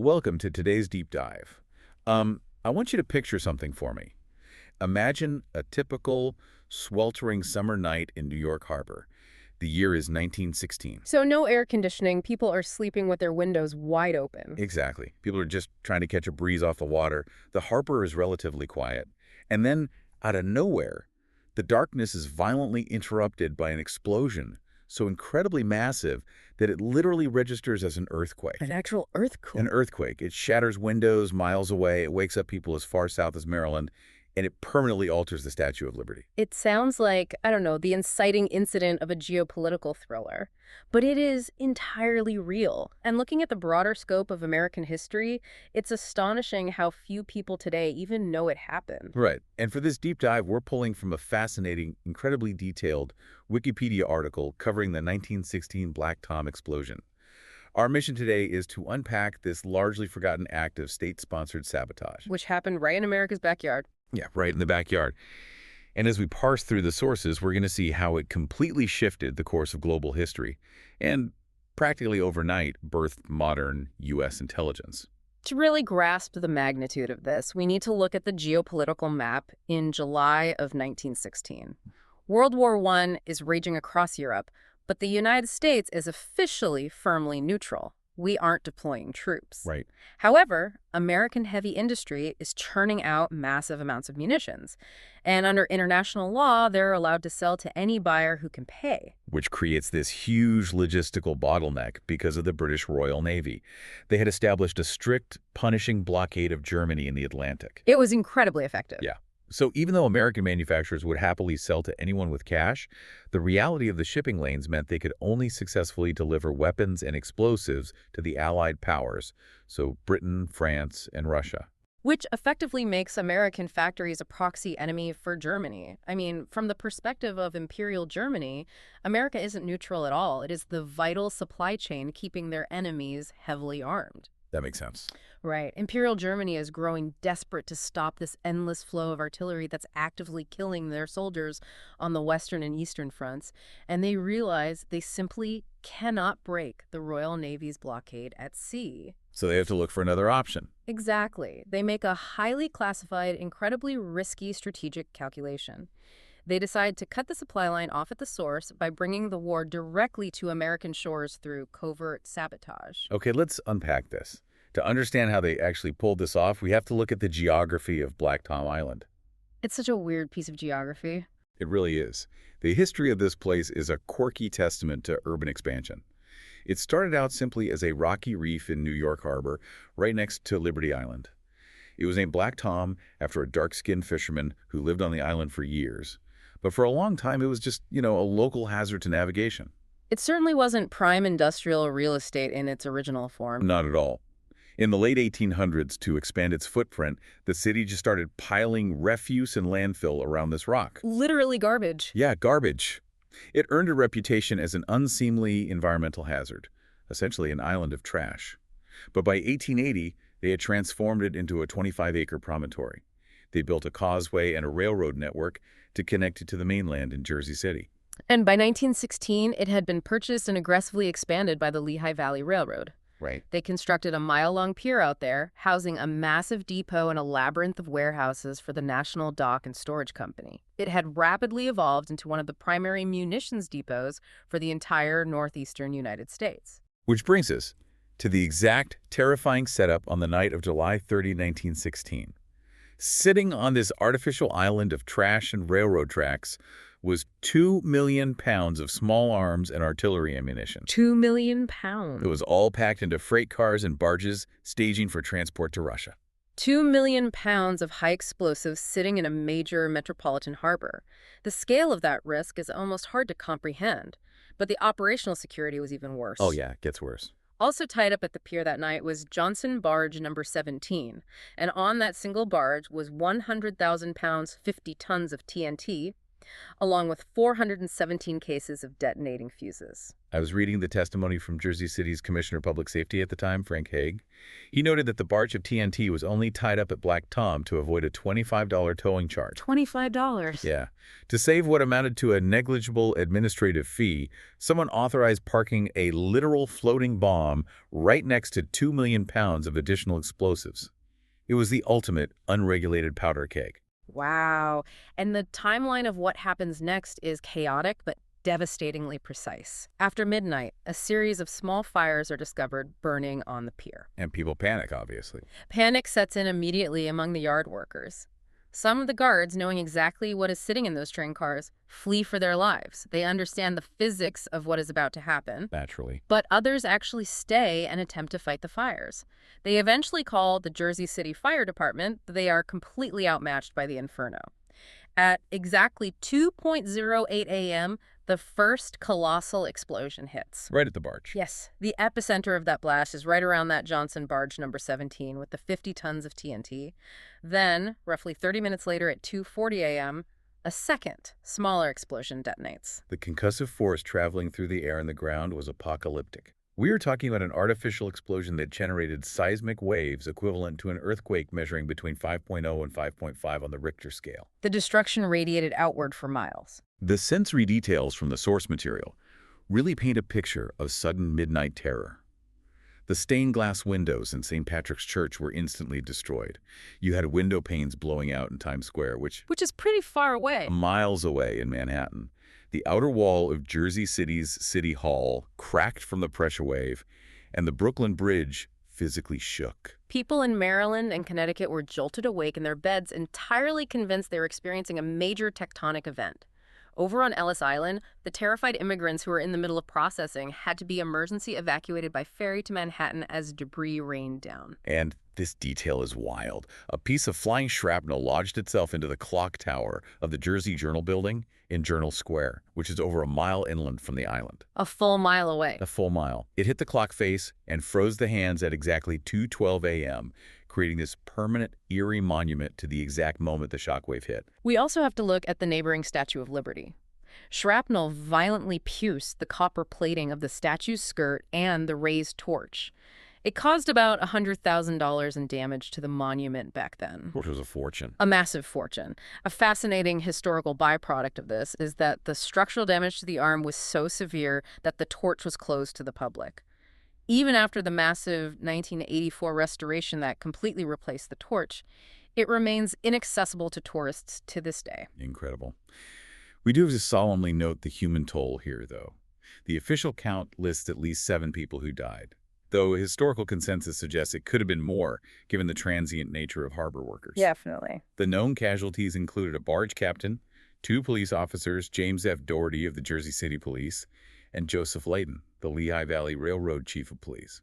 Welcome to today's deep dive. I want you to picture something for me. Imagine a typical sweltering summer night in New York Harbor. The year is 1916. So no air conditioning, people are sleeping with their windows wide open. Exactly. People are just trying to catch a breeze off the water. The harbor is relatively quiet. And then, out of nowhere, the darkness is violently interrupted by an explosion so incredibly massive that it literally registers as an earthquake. An actual earthquake. An earthquake. It shatters windows miles away. It wakes up people as far south as Maryland, and it permanently alters the Statue of Liberty. It sounds like, I don't know, the inciting incident of a geopolitical thriller. But it is entirely real. And looking at the broader scope of American history, it's astonishing how few people today even know it happened. Right. And for this deep dive, we're pulling from a fascinating, incredibly detailed Wikipedia article covering the 1916 Black Tom explosion. Our mission today is to unpack this largely forgotten act of state-sponsored sabotage. Which happened right in America's backyard. Yeah, right in the backyard. And as we parse through the sources, we're going to see how it completely shifted the course of global history and practically overnight birthed modern U.S. intelligence. To really grasp the magnitude of this, we need to look at the geopolitical map in July of 1916. World War I is raging across Europe, but the United States is officially firmly neutral. We aren't deploying troops. Right. However, American heavy industry is churning out massive amounts of munitions. And under international law, they're allowed to sell to any buyer who can pay. Which creates this huge logistical bottleneck because of the British Royal Navy. They had established a strict, punishing blockade of Germany in the Atlantic. It was incredibly effective. Yeah. So even though American manufacturers would happily sell to anyone with cash, the reality of the shipping lanes meant they could only successfully deliver weapons and explosives to the Allied powers, so Britain, France, and Russia. Which effectively makes American factories a proxy enemy for Germany. I mean, from the perspective of Imperial Germany, America isn't neutral at all. It is the vital supply chain keeping their enemies heavily armed. That makes sense. Right. Imperial Germany is growing desperate to stop this endless flow of artillery that's actively killing their soldiers on the Western and Eastern fronts, and they realize they simply cannot break the Royal Navy's blockade at sea. So they have to look for another option. Exactly. They make a highly classified, incredibly risky strategic calculation. They decide to cut the supply line off at the source by bringing the war directly to American shores through covert sabotage. Okay, let's unpack this. To understand how they actually pulled this off, we have to look at the geography of Black Tom Island. It's such a weird piece of geography. It really is. The history of this place is a quirky testament to urban expansion. It started out simply as a rocky reef in New York Harbor, right next to Liberty Island. It was named Black Tom after a dark-skinned fisherman who lived on the island for years. But for a long time, it was just, a local hazard to navigation. It certainly wasn't prime industrial real estate in its original form. Not at all. In the late 1800s, to expand its footprint, the city just started piling refuse and landfill around this rock. Literally garbage. Yeah, garbage. It earned a reputation as an unseemly environmental hazard, essentially an island of trash. But by 1880, they had transformed it into a 25-acre promontory. They built a causeway and a railroad network to connect it to the mainland in Jersey City. And by 1916, it had been purchased and aggressively expanded by the Lehigh Valley Railroad. Right. They constructed a mile-long pier out there, housing a massive depot and a labyrinth of warehouses for the National Dock and Storage Company. It had rapidly evolved into one of the primary munitions depots for the entire northeastern United States. Which brings us to the exact terrifying setup on the night of July 30, 1916. Sitting on this artificial island of trash and railroad tracks was 2 million pounds of small arms and artillery ammunition. 2 million pounds. It was all packed into freight cars and barges, staging for transport to Russia. 2 million pounds of high explosives sitting in a major metropolitan harbor. The scale of that risk is almost hard to comprehend, but the operational security was even worse. Oh yeah, it gets worse. Also tied up at the pier that night was Johnson Barge number 17, and on that single barge was 100,000 pounds, 50 tons of TNT, along with 417 cases of detonating fuses. I was reading the testimony from Jersey City's Commissioner of Public Safety at the time, Frank Hague. He noted that the barge of TNT was only tied up at Black Tom to avoid a $25 towing charge. $25? Yeah. To save what amounted to a negligible administrative fee, someone authorized parking a literal floating bomb right next to 2 million pounds of additional explosives. It was the ultimate unregulated powder keg. Wow. And the timeline of what happens next is chaotic but devastatingly precise. After midnight, a series of small fires are discovered burning on the pier. And people panic, obviously. Panic sets in immediately among the yard workers. Some of the guards, knowing exactly what is sitting in those train cars, flee for their lives. They understand the physics of what is about to happen. Naturally. But others actually stay and attempt to fight the fires. They eventually call the Jersey City Fire Department, but they are completely outmatched by the inferno. At exactly 2:08 a.m., the first colossal explosion hits. Right at the barge. Yes, the epicenter of that blast is right around that Johnson barge number 17 with the 50 tons of TNT. Then, roughly 30 minutes later at 2:40 a.m., a second, smaller explosion detonates. The concussive force traveling through the air and the ground was apocalyptic. We are talking about an artificial explosion that generated seismic waves equivalent to an earthquake measuring between 5.0 and 5.5 on the Richter scale. The destruction radiated outward for miles. The sensory details from the source material really paint a picture of sudden midnight terror. The stained glass windows in St. Patrick's Church were instantly destroyed. You had window panes blowing out in Times Square, which is pretty far away. Miles away in Manhattan. The outer wall of Jersey City's City Hall cracked from the pressure wave, and the Brooklyn Bridge physically shook. People in Maryland and Connecticut were jolted awake in their beds, entirely convinced they were experiencing a major tectonic event. Over on Ellis Island, the terrified immigrants who were in the middle of processing had to be emergency evacuated by ferry to Manhattan as debris rained down. And this detail is wild. A piece of flying shrapnel lodged itself into the clock tower of the Jersey Journal building in Journal Square, which is over a mile inland from the island. A full mile away. A full mile. It hit the clock face and froze the hands at exactly 2:12 a.m., creating this permanent, eerie monument to the exact moment the shockwave hit. We also have to look at the neighboring Statue of Liberty. Shrapnel violently pierced the copper plating of the statue's skirt and the raised torch. It caused about $100,000 in damage to the monument back then. Which was a fortune. A massive fortune. A fascinating historical byproduct of this is that the structural damage to the arm was so severe that the torch was closed to the public. Even after the massive 1984 restoration that completely replaced the torch, it remains inaccessible to tourists to this day. Incredible. We do have to solemnly note the human toll here, though. The official count lists at least 7 people who died, though historical consensus suggests it could have been more, given the transient nature of harbor workers. Definitely. The known casualties included a barge captain, 2 police officers, James F. Doherty of the Jersey City Police, and Joseph Layden, the Lehigh Valley Railroad Chief of Police.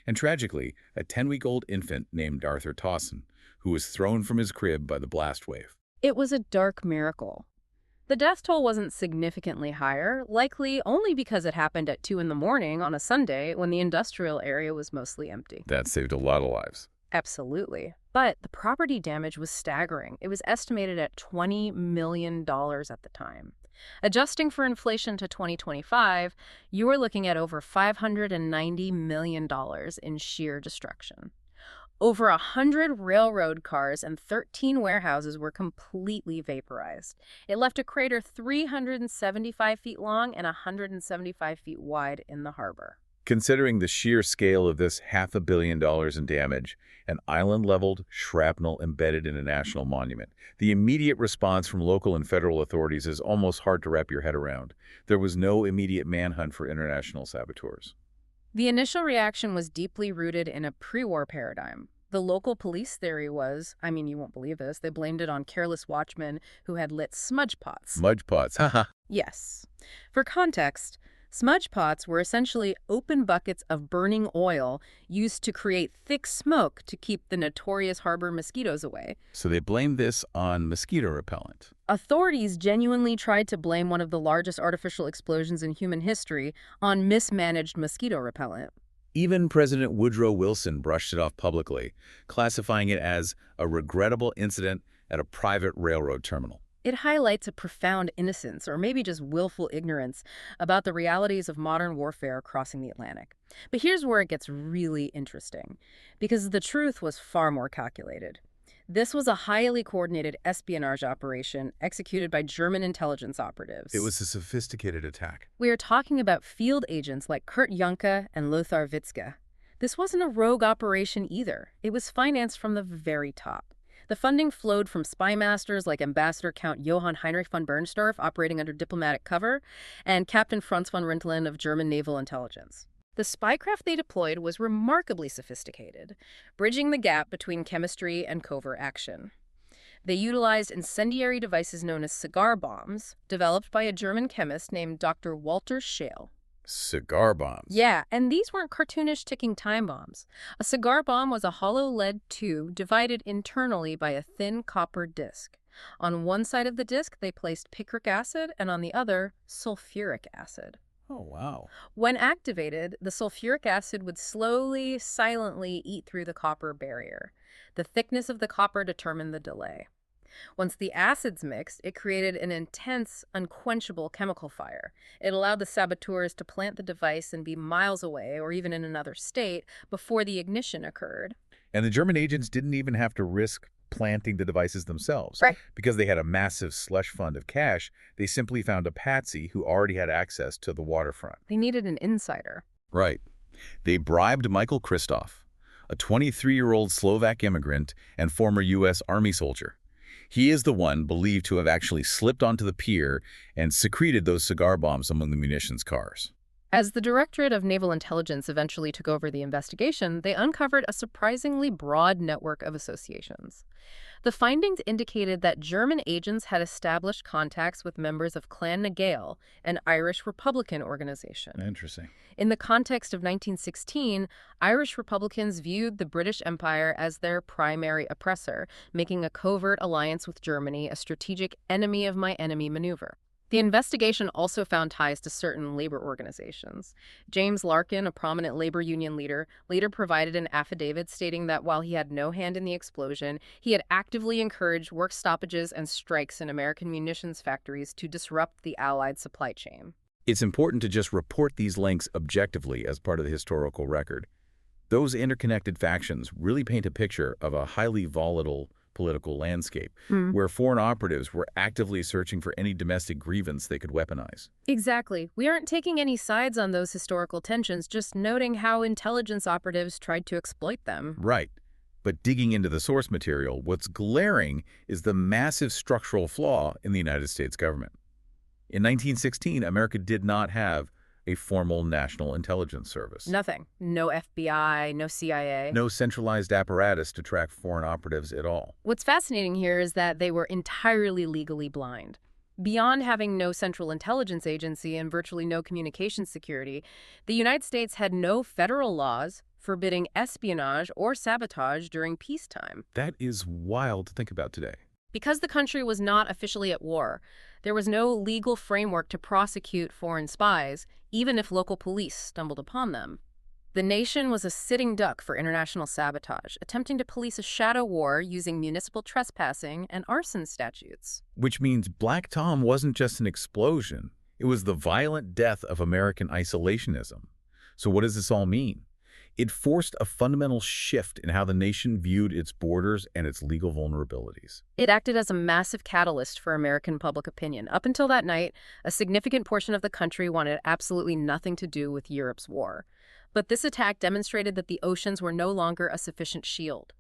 And tragically, a 10-week-old infant named Arthur Towson, who was thrown from his crib by the blast wave. It was a dark miracle. The death toll wasn't significantly higher, likely only because it happened at 2 in the morning on a Sunday when the industrial area was mostly empty. That saved a lot of lives. Absolutely. But the property damage was staggering. It was estimated at $20 million at the time. Adjusting for inflation to 2025, you were looking at over $590 million in sheer destruction. Over 100 railroad cars and 13 warehouses were completely vaporized. It left a crater 375 feet long and 175 feet wide in the harbor. Considering the sheer scale of this $500 million in damage, an island-leveled shrapnel embedded in a national monument, the immediate response from local and federal authorities is almost hard to wrap your head around. There was no immediate manhunt for international saboteurs. The initial reaction was deeply rooted in a pre-war paradigm. The local police theory was, you won't believe this, they blamed it on careless watchmen who had lit smudge pots. Smudge pots, haha. Yes. For context, smudge pots were essentially open buckets of burning oil used to create thick smoke to keep the notorious harbor mosquitoes away. So they blamed this on mosquito repellent. Authorities genuinely tried to blame one of the largest artificial explosions in human history on mismanaged mosquito repellent. Even President Woodrow Wilson brushed it off publicly, classifying it as a regrettable incident at a private railroad terminal. It highlights a profound innocence, or maybe just willful ignorance, about the realities of modern warfare crossing the Atlantic. But here's where it gets really interesting, because the truth was far more calculated. This was a highly coordinated espionage operation executed by German intelligence It operatives. was a sophisticated attack. We are talking about field agents like Kurt Janke and Lothar Witzke. This wasn't a rogue operation either. It was financed from the very top. The funding flowed from spy masters like Ambassador Count Johann Heinrich von Bernstorff, operating under diplomatic cover, and Captain Franz von Rintelen of German naval intelligence. The spycraft they deployed was remarkably sophisticated, bridging the gap between chemistry and covert action. They utilized incendiary devices known as cigar bombs, developed by a German chemist named Dr. Walter Scheel. Cigar bombs. Yeah, and these weren't cartoonish ticking time bombs. A cigar bomb was a hollow lead tube divided internally by a thin copper disc. On one side of the disc, they placed picric acid, and on the other, sulfuric acid. Oh, wow. When activated, the sulfuric acid would slowly, silently eat through the copper barrier. The thickness of the copper determined the delay. Once the acids mixed, it created an intense, unquenchable chemical fire. It allowed the saboteurs to plant the device and be miles away, or even in another state, before the ignition occurred. And the German agents didn't even have to risk planting the devices themselves. Right. Because they had a massive slush fund of cash, they simply found a patsy who already had access to the waterfront. They needed an insider. Right. They bribed Michael Kristoff, a 23-year-old Slovak immigrant and former U.S. Army soldier. He is the one believed to have actually slipped onto the pier and secreted those cigar bombs among the munitions cars. As the Directorate of Naval Intelligence eventually took over the investigation, they uncovered a surprisingly broad network of associations. The findings indicated that German agents had established contacts with members of Clan na Gael, an Irish Republican organization. Interesting. In the context of 1916, Irish Republicans viewed the British Empire as their primary oppressor, making a covert alliance with Germany a strategic enemy of my enemy maneuver. The investigation also found ties to certain labor organizations. James Larkin, a prominent labor union leader, later provided an affidavit stating that while he had no hand in the explosion, he had actively encouraged work stoppages and strikes in American munitions factories to disrupt the Allied supply chain. It's important to just report these links objectively as part of the historical record. Those interconnected factions really paint a picture of a highly volatile political landscape, where foreign operatives were actively searching for any domestic grievance they could weaponize. Exactly. We aren't taking any sides on those historical tensions, just noting how intelligence operatives tried to exploit them. Right. But digging into the source material, what's glaring is the massive structural flaw in the United States government. In 1916, America did not have a formal national intelligence service. Nothing. No FBI, no CIA. No centralized apparatus to track foreign operatives at all. What's fascinating here is that they were entirely legally blind. Beyond having no central intelligence agency and virtually no communications security, the United States had no federal laws forbidding espionage or sabotage during peacetime. That is wild to think about today. Because the country was not officially at war, there was no legal framework to prosecute foreign spies, even if local police stumbled upon them. The nation was a sitting duck for international sabotage, attempting to police a shadow war using municipal trespassing and arson statutes. Which means Black Tom wasn't just an explosion. It was the violent death of American isolationism. So what does this all mean? It forced a fundamental shift in how the nation viewed its borders and its legal vulnerabilities. It acted as a massive catalyst for American public opinion. Up until that night, a significant portion of the country wanted absolutely nothing to do with Europe's war. But this attack demonstrated that the oceans were no longer a sufficient shield.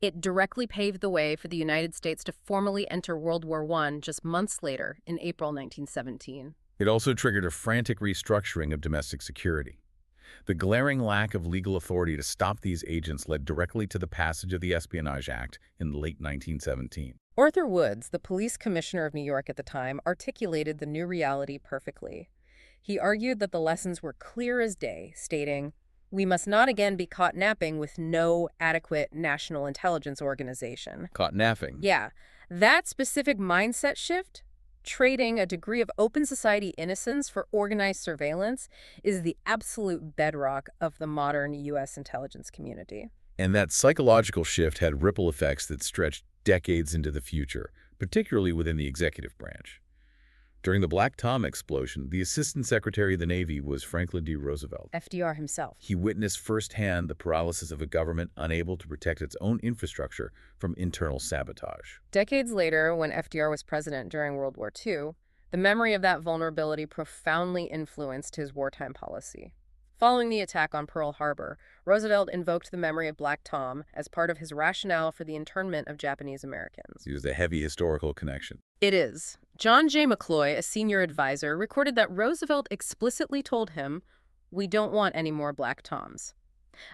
It directly paved the way for the United States to formally enter World War I just months later, in April 1917. It also triggered a frantic restructuring of domestic security. The glaring lack of legal authority to stop these agents led directly to the passage of the Espionage Act in late 1917. Arthur Woods, the police commissioner of New York at the time, articulated the new reality perfectly. He argued that the lessons were clear as day, stating, "We must not again be caught napping with no adequate national intelligence organization." Caught napping. Yeah, that specific mindset shift, trading a degree of open society innocence for organized surveillance, is the absolute bedrock of the modern U.S. intelligence community. And that psychological shift had ripple effects that stretched decades into the future, particularly within the executive branch. During the Black Tom explosion, the Assistant Secretary of the Navy was Franklin D. Roosevelt. FDR himself. He witnessed firsthand the paralysis of a government unable to protect its own infrastructure from internal sabotage. Decades later, when FDR was president during World War II, the memory of that vulnerability profoundly influenced his wartime policy. Following the attack on Pearl Harbor, Roosevelt invoked the memory of Black Tom as part of his rationale for the internment of Japanese Americans. He was a heavy historical connection. It is. John J. McCloy, a senior advisor, recorded that Roosevelt explicitly told him, "We don't want any more Black Toms."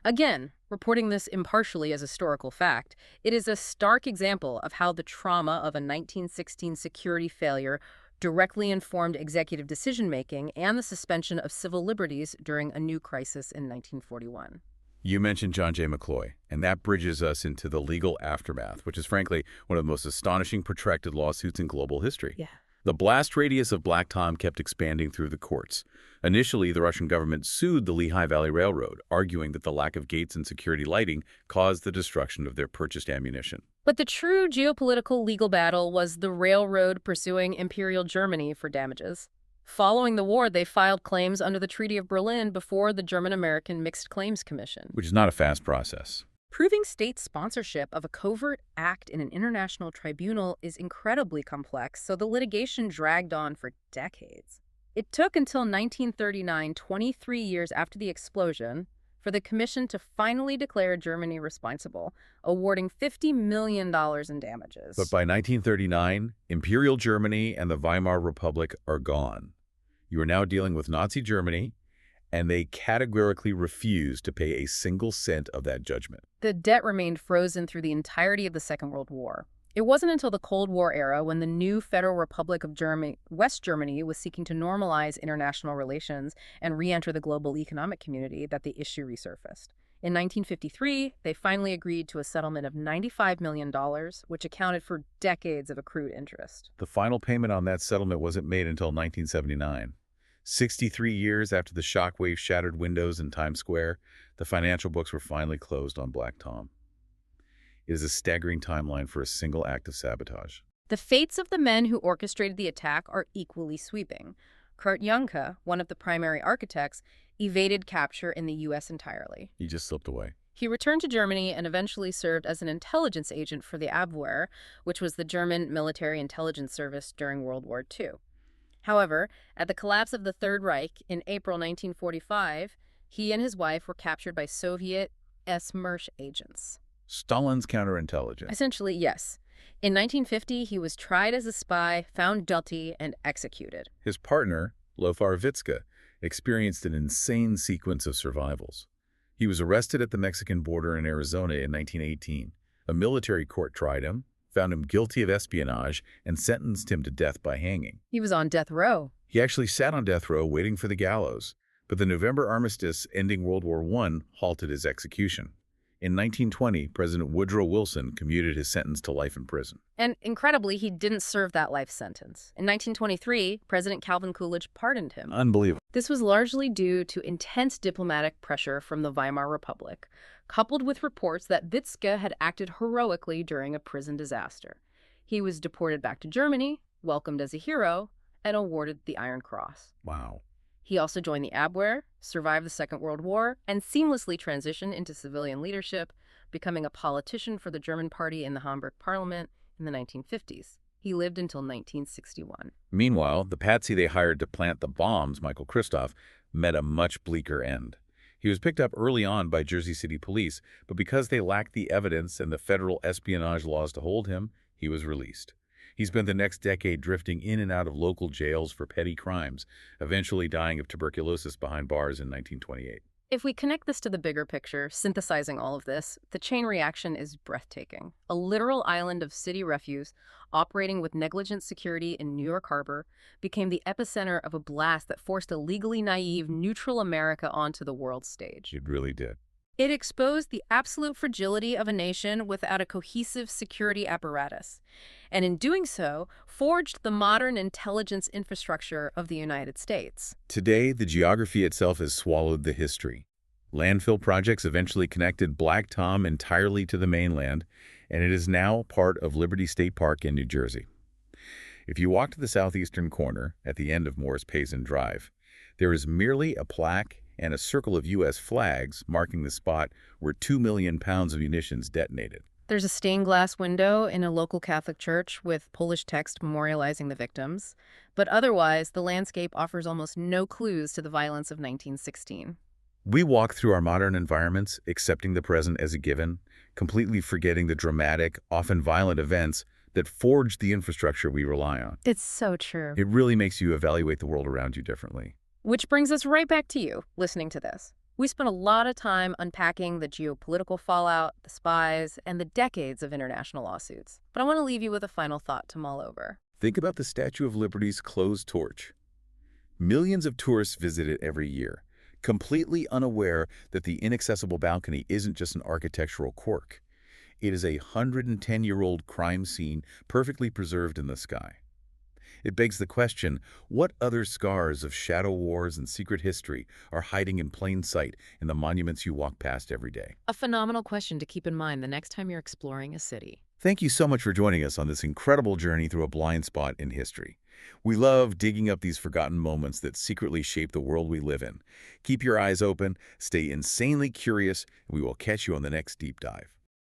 Again, reporting this impartially as historical fact, it is a stark example of how the trauma of a 1916 security failure directly informed executive decision-making and the suspension of civil liberties during a new crisis in 1941. You mentioned John J. McCloy, and that bridges us into the legal aftermath, which is frankly one of the most astonishing protracted lawsuits in global history. Yeah. The blast radius of Black Tom kept expanding through the courts. Initially, the Russian government sued the Lehigh Valley Railroad, arguing that the lack of gates and security lighting caused the destruction of their purchased ammunition. But the true geopolitical legal battle was the railroad pursuing Imperial Germany for damages. Following the war, they filed claims under the Treaty of Berlin before the German-American Mixed Claims Commission. Which is not a fast process. Proving state sponsorship of a covert act in an international tribunal is incredibly complex, so the litigation dragged on for decades. It took until 1939, 23 years after the explosion, for the commission to finally declare Germany responsible, awarding $50 million in damages. But by 1939, Imperial Germany and the Weimar Republic are gone. You are now dealing with Nazi Germany, and they categorically refused to pay a single cent of that judgment. The debt remained frozen through the entirety of the Second World War. It wasn't until the Cold War era, when the new Federal Republic of West Germany was seeking to normalize international relations and re-enter the global economic community, that the issue resurfaced. In 1953, they finally agreed to a settlement of $95 million, which accounted for decades of accrued interest. The final payment on that settlement wasn't made until 1979. 63 years after the shockwave shattered windows in Times Square, the financial books were finally closed on Black Tom. It is a staggering timeline for a single act of sabotage. The fates of the men who orchestrated the attack are equally sweeping. Kurt Youngke, one of the primary architects, evaded capture in the U.S. entirely. He just slipped away. He returned to Germany and eventually served as an intelligence agent for the Abwehr, which was the German military intelligence service during World War II. However, at the collapse of the Third Reich in April 1945, he and his wife were captured by Soviet S-Mersh agents. Stalin's counterintelligence. Essentially, yes. In 1950, he was tried as a spy, found guilty, and executed. His partner, Lothar Witzke, experienced an insane sequence of survivals. He was arrested at the Mexican border in Arizona in 1918. A military court tried him, found him guilty of espionage, and sentenced him to death by hanging. He was on death row. He actually sat on death row waiting for the gallows, but the November armistice ending World War I halted his execution. In 1920, President Woodrow Wilson commuted his sentence to life in prison. And incredibly, he didn't serve that life sentence. In 1923, President Calvin Coolidge pardoned him. Unbelievable. This was largely due to intense diplomatic pressure from the Weimar Republic, coupled with reports that Witzke had acted heroically during a prison disaster. He was deported back to Germany, welcomed as a hero, and awarded the Iron Cross. Wow. He also joined the Abwehr, survived the Second World War, and seamlessly transitioned into civilian leadership, becoming a politician for the German party in the Hamburg parliament in the 1950s. He lived until 1961. Meanwhile, the patsy they hired to plant the bombs, Michael Kristoff, met a much bleaker end. He was picked up early on by Jersey City police, but because they lacked the evidence and the federal espionage laws to hold him, he was released. He spent the next decade drifting in and out of local jails for petty crimes, eventually dying of tuberculosis behind bars in 1928. If we connect this to the bigger picture, synthesizing all of this, the chain reaction is breathtaking. A literal island of city refuse, operating with negligent security in New York Harbor, became the epicenter of a blast that forced a legally naive, neutral America onto the world stage. It really did. It exposed the absolute fragility of a nation without a cohesive security apparatus, and in doing so, forged the modern intelligence infrastructure of the United States. Today, the geography itself has swallowed the history. Landfill projects eventually connected Black Tom entirely to the mainland, and it is now part of Liberty State Park in New Jersey. If you walk to the southeastern corner, at the end of Morris Payson Drive, there is merely a plaque and a circle of U.S. flags marking the spot where 2 million pounds of munitions detonated. There's a stained glass window in a local Catholic church with Polish text memorializing the victims, but otherwise the landscape offers almost no clues to the violence of 1916. We walk through our modern environments, accepting the present as a given, completely forgetting the dramatic, often violent events that forged the infrastructure we rely on. It's so true. It really makes you evaluate the world around you differently. Which brings us right back to you, listening to this. We spent a lot of time unpacking the geopolitical fallout, the spies, and the decades of international lawsuits. But I want to leave you with a final thought to mull over. Think about the Statue of Liberty's closed torch. Millions of tourists visit it every year, completely unaware that the inaccessible balcony isn't just an architectural quirk. It is a 110-year-old crime scene perfectly preserved in the sky. It begs the question, what other scars of shadow wars and secret history are hiding in plain sight in the monuments you walk past every day? A phenomenal question to keep in mind the next time you're exploring a city. Thank you so much for joining us on this incredible journey through a blind spot in history. We love digging up these forgotten moments that secretly shape the world we live in. Keep your eyes open, stay insanely curious, and we will catch you on the next deep dive.